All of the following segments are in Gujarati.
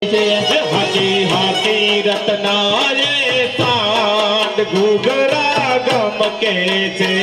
हाथी हाथी रत्नाये सांड घूघरा गम के छे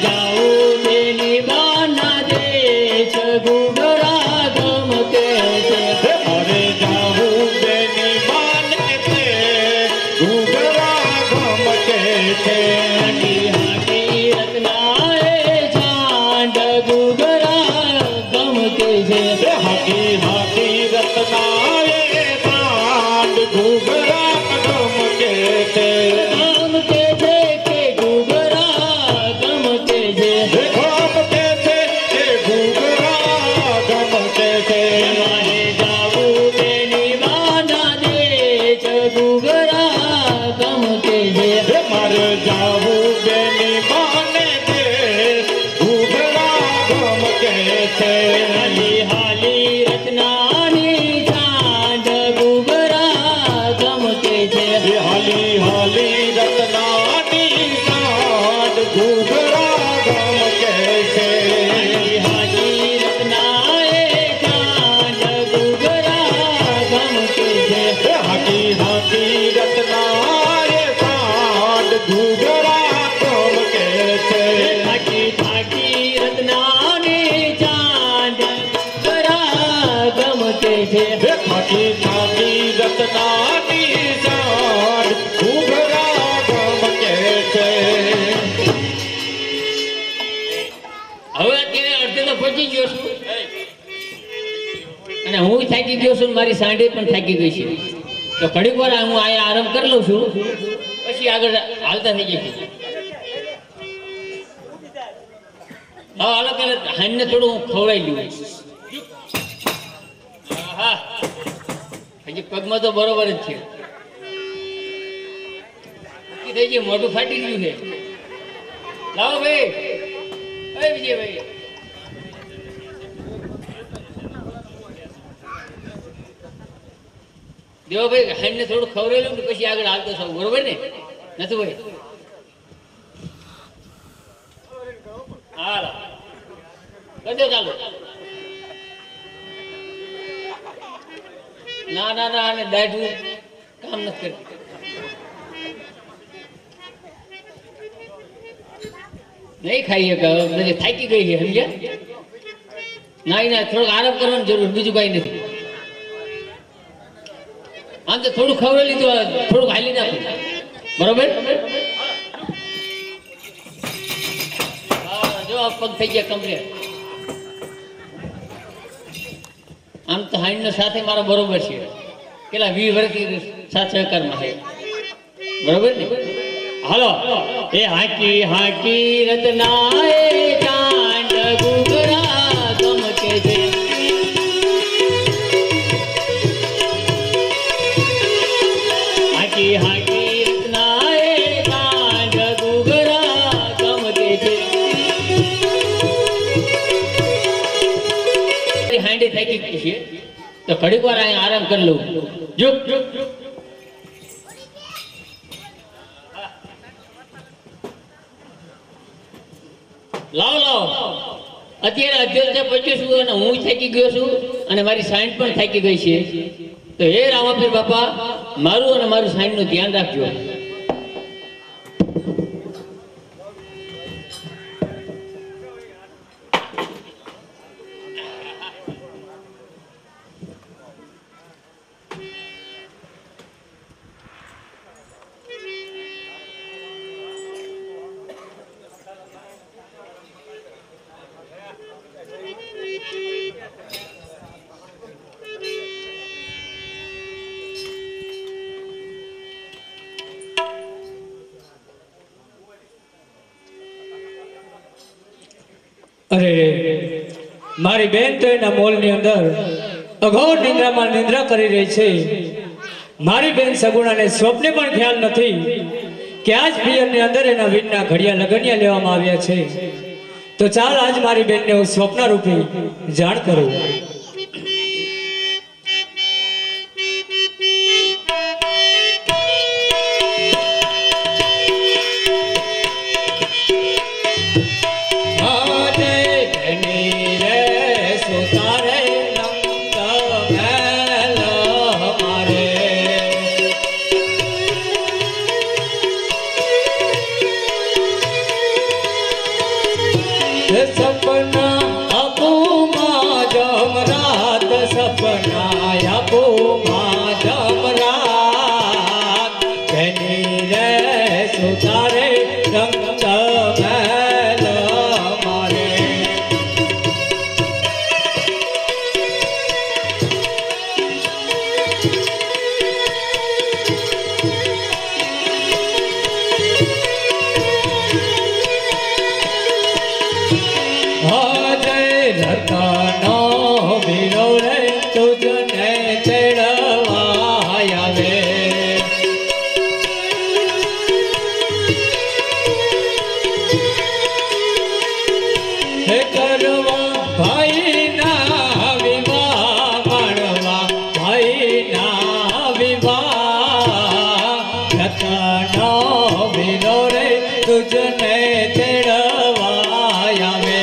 जाऊ बेली बाना देश घूघरा गम के छे अरे जाऊ बेनी बान के घूघरा गम के छे हाथी हाथी रत्नाये सांड घूघरा गम के छे हाथी हाथी रत्नाये सांड घूघरा गम के छे गम के छे के घूघरा गम के छे गम के छे के घूघरा गम के छे मारे जाऊ बेली बाना देश घूघरा गम के छे मर जाऊ बेनी माने दे घूघरा गम के छे हाली हाली रत्नानी सांड घूघरा गम के छे हाली हाली रत्नानी सांड घूघरा गम के छे हाली हाली रत्नाए सांड घूघरा गम के छे हाथी हाथी रत्नाये सांड घूघरा गम के छे थाकी थाकी रत्नानी सांड घूघरा गम के छे थाकी थाकी रत्नानी सांड घूघरा गम के छे હવે અત્યારે અડધે તો પહોંચી ગયો છું અને હું થાકી ગયો છું મારી સાંડે પણ થાકી ગઈ છે તો ઘડીક વાર હું આયા આરામ કરી લઉં છું પછી આગળ હાલતા થઈ જઈશું હા હાલો કે હાઈને થોડું હું ખવડાવી લઉં હા હજી પગમાં તો બરોબર જ છે થઈ ગયું મોઢું ફાટી ગયું છે લાવો ભાઈ વિજયભાઈ દેવાભાઈ હાઈને થોડું ખવડાવેલું ને પછી આગળ હાલતો છો બરોબર ને નથી ભાઈ હા કરજો ચાલો ના ના ના અને દાઢું કામ નથી કરતું નહીં ખાઈએ કે થાકી ગઈ છે સમજ્યા ના ના થોડોક આરામ કરવાની જરૂર બીજું કઈ નથી આમ તો થોડું ખવડાવી લીધું થોડુંક હાલી નાખું બરોબર હા જો આ પગ થઈ ગયા કમ્પ્લીટ આમ તો હાઈનો સાથે મારો બરોબર છે પેલા 20 વર્ષથી સાથ સહકારમાં છે બરોબર ને હાલો એ હાકી હાકી રત્નાએ ચાંદ ઘૂઘરા ગમ કે છે હાકી હાકી રત્નાએ ચાંદ ઘૂઘરા ગમ કે છે હાંડી થાકી ગઈ છે તો ઘડીક વાર અહીંયા આરામ કરી લઉં જો લાવ લાવ અત્યારે અધ્યક્ષ પહોંચ્યો છું અને હું થાકી ગયો છું અને મારી સાઈન પણ થાકી ગઈ છે તો હે રામાપીર બાપા મારું અને મારું સાઈન નું ધ્યાન રાખજો અરે મારી બેન તો એના મોલની અંદર અઘોર નિંદ્રામાં નિંદ્રા કરી રહી છે મારી બેન સગુણાને સ્વપ્ને પણ ખ્યાલ નથી કે આજ પિયરની અંદર એના વીરના ઘડિયા લગનિયા લેવામાં આવ્યા છે તો ચાલ આજ મારી બેનને હું સ્વપ્ન રૂપે જાણ કરું સુતારે નંદ મેલા સપના આપો માં જમરાત સપના આપો માં જમરાત તેની રે સુતારે રંગ મહેલ મારે રતનો વીરો રે તુજને તેડવા આવે હે કરવા ભાઈના વિવાહ માણવા ભાઈના વિવાહ રતનો વીરો રે તુજને તેડવા આવે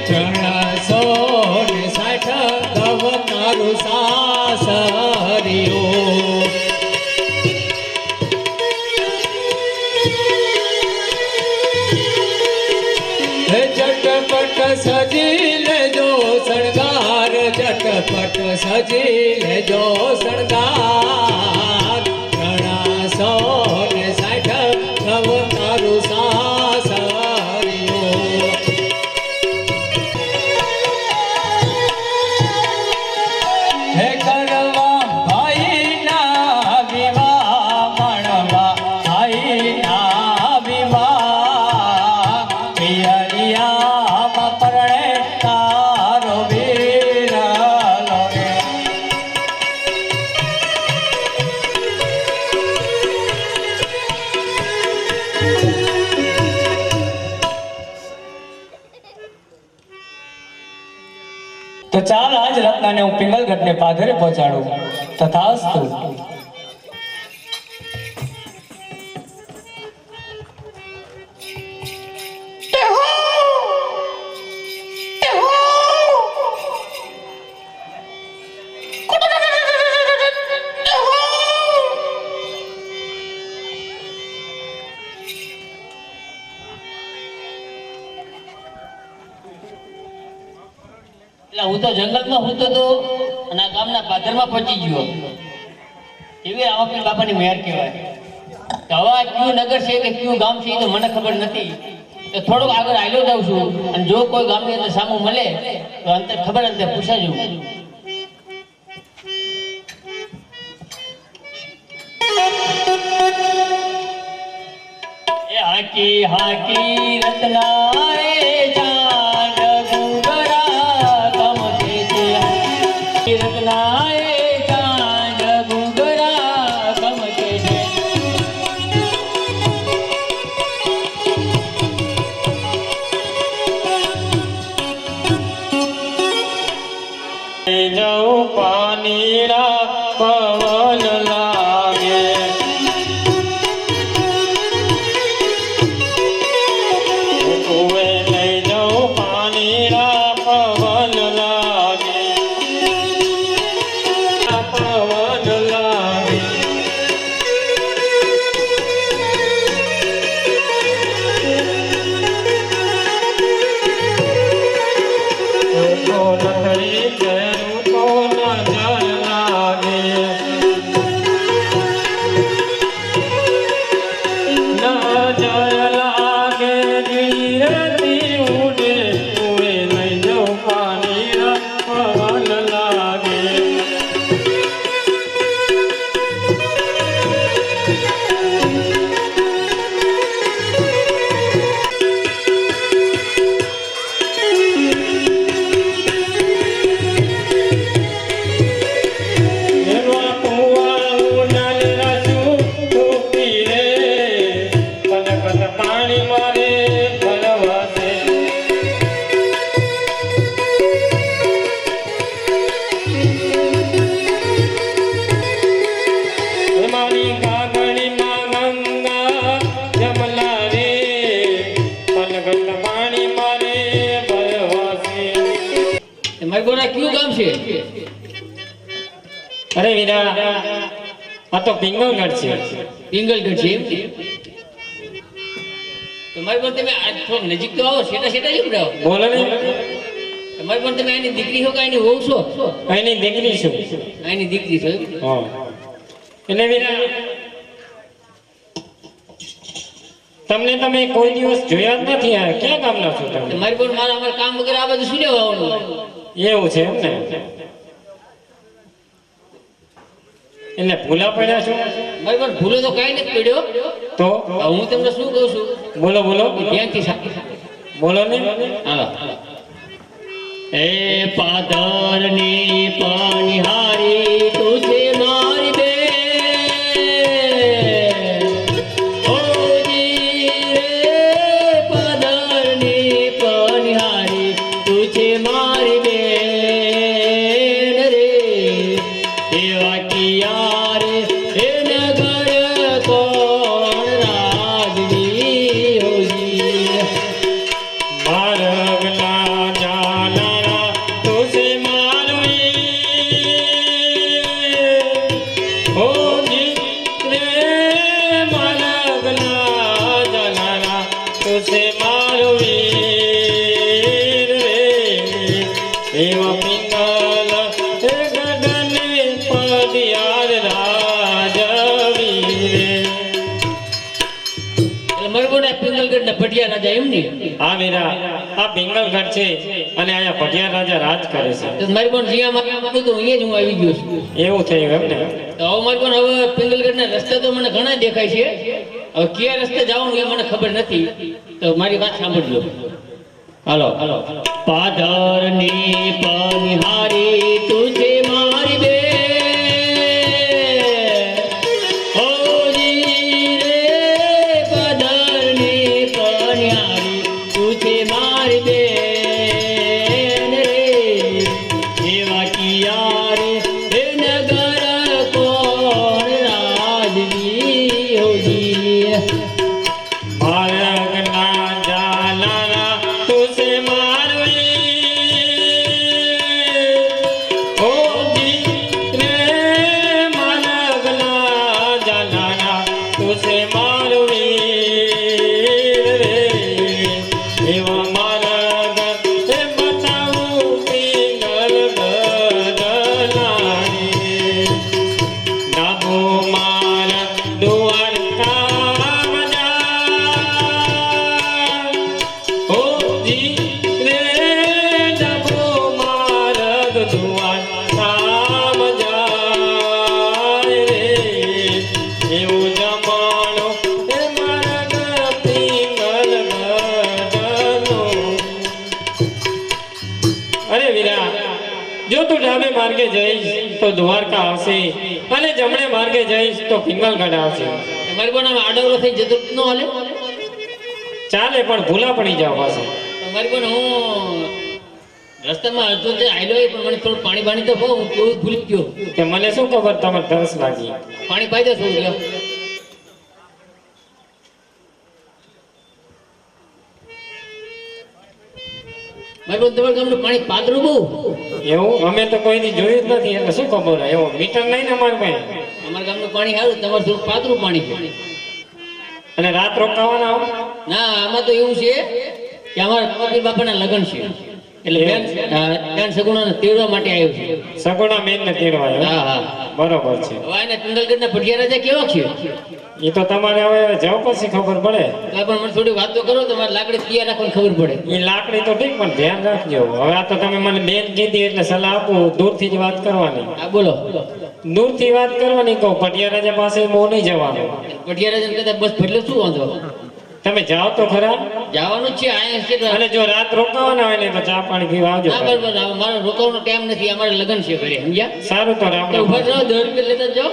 ચણસો ને 60 ગવનારું સાસરિયો ઝટપટ સજી લેજો શણગાર ઝટપટ સજી લેજો શણગાર ચણસો ને 60 ગવનારું સાસરિયો હે કરવા ભાઈના વિવાહ માણવા ભાઈના વિવાહ પિયરિયામાં પરણે તારો વીરલો રે તો ચાલ આજ રત્નાને હું પિંગલગઢને પાદરે પહોંચાડું તથાસ્તુ એટલે હું તો જંગલમાં હું તો અને આ ગામના પાદરમાં પહોંચી ગયો એવી રામાપીર બાપાની મહેર કહેવાય તો હવે આ કયું નગર છે કે કયું ગામ છે એ તો મને ખબર નથી તો થોડોક આગળ આવ્યો જાઉં છું અને જો કોઈ ગામની અંદર સામું મળે તો અંતર ખબર અંતર પૂછાજો એ હાકી હાકી રત્નાએ જાન ગુંગરા ગમતે છે રત્નાએ જાન ગુંગરા ગમતે છે જાઉં પાણીના પવન લાગે કુએ લઈ જાઉં પાણીના પવન લાગે પવન લાગે કોણ થઈ ગયું કોણ જર લાગે કયું છે? અરે વીરા આ તો પિંગલગઢ છે. પિંગલગઢ છે એમ? તમારી પર તમે આજ થોડું નજીક તો આવો, શેટા શેટા જેમ રહો. બોલો ને. તમારી પર તમે આની દીકરી હો કે આની વહુ છો? અહીંની દીકરી છું. આની દીકરી છો એમ? હા. એટલે વીરા તમને તમે કોઈ દિવસ જોયા જ નથી. આ ક્યાં ગામના છો તમે? તમારી પર અમારા કામ વગર આ બધું શું લેવા આવવાનું? એવું છે એમ ને? એટલે ભૂલા પડ્યા છો? મારી પર ભૂલો તો કાંઈ નથી પડ્યો. તો હવે હું તમને શું કહું છું, બોલો બોલો ધ્યાનથી બોલો ને. હાલો. એ પાદરની પાનિહારી તુજે મારી બેન. ઓ જી રે પાદરની પાનિહારી તુજે મારી બેન રે. એવા કિયા રે એ નગર કોણ રાજવી હોજી. માર્ગના જાનારા તુસે મારવી. ઓ જી રે માર્ગના જાનારા તુસે મારવી રે. એવા પિંગલ હે ગગને પદિયાર રાજવી રે. એટલે મારી બોને પિંગલગઢ ના પટિયા રાજા એમ ને? હા વીરા આ પિંગલગઢ છે અને અહીંયા ભટિયા રાજા રાજ કરે છે. તો મારી બોન જ્યાં માંગતું તો અહીંયા જ હું આવી ગયો છું. એવું થયું એમ ને? તો હવે મારી બોન હવે પિંગલગઢ ના રસ્તા તો મને ઘણા દેખાય છે. હવે કયા રસ્તે જવાનું એ મને ખબર નથી. તો મારી વાત સાંભળજો. હાલો હાલો. પાદરની પનિહારી તુજે મારી બેન. ઓ જી રે પાદરની પનિહારી તુજે મારી બેન રે. એવા કિયા રે હે નગર કોણ રાજવી હોજી. માર્ગના જાનારા તુસે મારવી. ઓ જી રે માર્ગના જાનારા તુસે મારવી રે. એવા માર્ગ હે બતાવું પિંગલગઢ નારી. ડાબો માર્ગ દ્વારકા જા. ઓ જી રે ડાબો માર્ગ દ્વારકા જાય રે. એવું જમાનો હે માર્ગ પિંગલગઢનો. અરે વીરા જો તું ડાબે માર્ગે જઈશ તો દ્વારકા આવશે અને જમણે માર્ગે જઈશ તો પિંગલગઢ આવશે. મારી બોન આમ આડવલો થઈ જતો ન હાલે? ચાલે પણ ભૂલા પડી જાવ પાસે. મારી બોન હું રસ્તામાં અડધો જે આયલો હોય પણ મને થોડું પાણી બાણી તો બહુ હું કેવું ભૂલી ગયો. કે મને શું ખબર તમારે તરસ લાગી. પાણી પાઈ દો થોડું લ્યો. મારી બોન તમારા ગામનું પાણી પાતળું બહુ. એવું અમે તો કોઈની જોયું જ નથી એટલે શું ખબર હોય. એવો મીટર નહીં ને અમારે પાસે. અમારા ગામનું પાણી સારું, તમારું થોડું પાતળું પાણી છે. અને રાત રોકાવાના આવો. ના આમાં તો એવું છે કે અમારા કમાપીર બાપાના લગ્ન છે એટલે બેન બેન સગુણાને તેડવા માટે આવ્યો છે. સગુણા બેન ને તેડવા આવ્યો. હા હા. બરોબર છે. હવે આને પિંગલગઢના ભટિયા રાજા કેવા છે? એ તો તમારે હવે જાવ પછી ખબર પડે. તો પણ મને થોડી વાત તો કરો, તમારે લાકડી તૈયાર રાખવાની ખબર પડે. એ લાકડી તો ઠીક પણ ધ્યાન રાખજો. હવે આ તો તમે મને બેન કીધી એટલે સલાહ આપું દૂરથી જ વાત કરવાની. હા બોલો. દૂરથી વાત કરવાની કહું. ભટિયા રાજા પાસે બહુ નહીં જવાનું. ભટિયા રાજા કદાચ બસ ફેરલે શું વાંધો? તમે જાઓ તો ખરા. જવાનું જ છે અહીંયા છે તો. અને જો રાત રોકાવાના હોય ને તો ચા પાણી પીવા આવજો. હા બરાબર. મારો રોકાવાનો ટાઈમ નથી, અમારે લગ્ન છે ઘરે, સમજ્યા? સારું તો રામ તો રામ. ઉભા રહો, 10 રૂપિયા લેતા જ જાઓ.